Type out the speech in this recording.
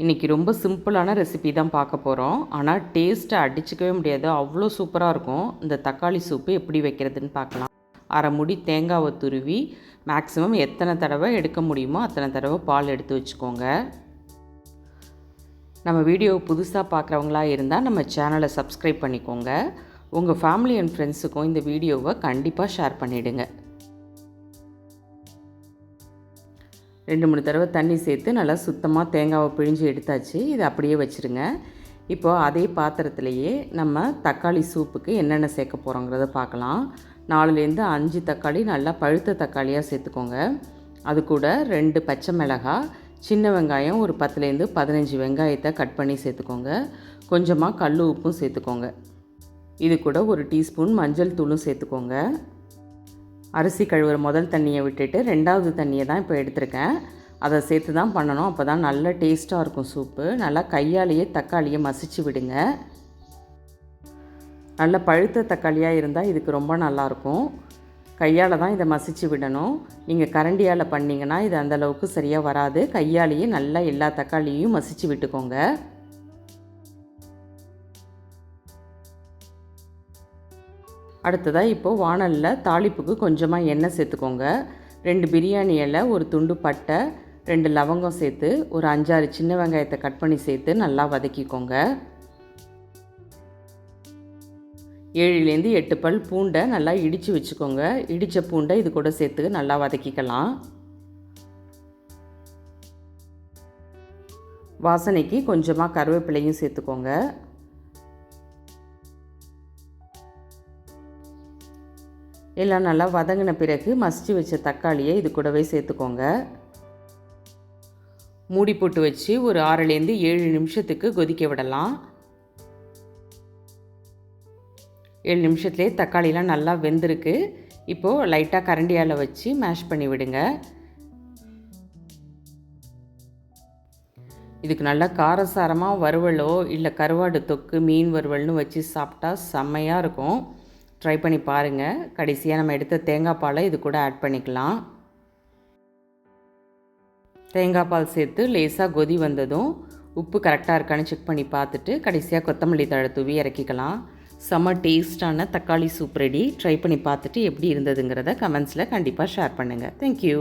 இன்றைக்கி ரொம்ப சிம்பிளான ரெசிபி தான் பார்க்க போகிறோம். ஆனால் டேஸ்ட்டை அடிச்சுக்கவே முடியாது, அவ்வளோ சூப்பராக இருக்கும். இந்த தக்காளி சூப்பு எப்படி வைக்கிறதுன்னு பார்க்கலாம். அரை முடி தேங்காவை துருவி மேக்ஸிமம் எத்தனை தடவை எடுக்க முடியுமோ அத்தனை தடவை பால் எடுத்து வச்சுக்கோங்க. நம்ம வீடியோவை புதுசாக பார்க்குறவங்களா இருந்தால் நம்ம சேனலை சப்ஸ்கிரைப் பண்ணிக்கோங்க. உங்கள் ஃபேமிலி அண்ட் ஃப்ரெண்ட்ஸுக்கும் இந்த வீடியோவை கண்டிப்பாக ஷேர் பண்ணிவிடுங்க. 2-3 தடவை தண்ணி சேர்த்து நல்லா சுத்தமாக தேங்காவை பிழிஞ்சு எடுத்தாச்சு. இதை அப்படியே வச்சுருங்க. இப்போது அதே பாத்திரத்துலேயே நம்ம தக்காளி சூப்புக்கு என்னென்ன சேர்க்க போகிறோங்கிறத பார்க்கலாம். 4-5 தக்காளி நல்லா பழுத்த தக்காளியாக சேர்த்துக்கோங்க. அது கூட 2 பச்சை மிளகாய், சின்ன வெங்காயம் ஒரு 10-15 வெங்காயத்தை கட் பண்ணி சேர்த்துக்கோங்க. கொஞ்சமாக கல் உப்பும் சேர்த்துக்கோங்க. இது கூட 1 டீஸ்பூன் மஞ்சள் தூளும் சேர்த்துக்கோங்க. அரிசி கழுவுற முதல் தண்ணியை விட்டுட்டு 2வது தண்ணியை தான் இப்போ எடுத்திருக்கேன். அதை சேர்த்து தான் பண்ணணும். அப்போ தான் நல்ல டேஸ்ட்டாக இருக்கும் சூப்பு. நல்லா கையாலேயே தக்காளியை மசிச்சு விடுங்க. நல்ல பழுத்த தக்காளியாக இருந்தால் இதுக்கு ரொம்ப நல்லாயிருக்கும். கையால் தான் இதை மசிச்சு விடணும். நீங்கள் கரண்டியால் பண்ணிங்கன்னா இது அந்தளவுக்கு சரியாக வராது. கையாலேயே நல்லா எல்லா தக்காளியையும் மசிச்சு விட்டுக்கோங்க. அடுத்ததாக இப்போது வாணலில் தாளிப்புக்கு கொஞ்சமாக எண்ணெய் சேர்த்துக்கோங்க. 2 பிரியாணி இலை, ஒரு துண்டு பட்டை, 2 லவங்கம் சேர்த்து ஒரு 5-6 சின்ன வெங்காயத்தை கட் பண்ணி சேர்த்து நல்லா வதக்கிக்கோங்க. 7-8 பல் பூண்டை நல்லா இடித்து வச்சுக்கோங்க. இடித்த பூண்டை இது கூட சேர்த்து நல்லா வதக்கிக்கலாம். வாசனைக்கு கொஞ்சமாக கருவேப்பிலையும் சேர்த்துக்கோங்க. எல்லாம் நல்லா வதங்கின பிறகு மசிச்சு வச்ச தக்காளியை இது கூடவே சேர்த்துக்கோங்க. மூடி போட்டு வச்சு ஒரு 6-7 நிமிஷத்துக்கு கொதிக்க விடலாம். 7 நிமிஷத்துலேயே தக்காளிலாம் நல்லா வெந்திருக்கு. இப்போது லைட்டாக கரண்டியால் வச்சு மேஷ் பண்ணி விடுங்க. இதுக்கு நல்லா காரசாரமாக வறுவலோ இல்லை கருவாடு தொக்கு, மீன் வறுவல்னு வச்சு சாப்பிட்டா செம்மையாக இருக்கும். ட்ரை பண்ணி பாருங்கள். கடைசியாக நம்ம எடுத்த தேங்காய் பாலை இது கூட ஆட் பண்ணிக்கலாம். தேங்காய் பால் சேர்த்து லேசாக கொதி வந்ததும் உப்பு கரெக்டாக இருக்கான்னு செக் பண்ணி பார்த்துட்டு கடைசியாக கொத்தமல்லி தழை தூவி இறக்கிக்கலாம். செம்ம டேஸ்டான தக்காளி சூப் ரெடி. ட்ரை பண்ணி பார்த்துட்டு எப்படி இருந்ததுங்கிறத கமெண்ட்ஸில் கண்டிப்பாக ஷேர் பண்ணுங்கள். தேங்க்யூ.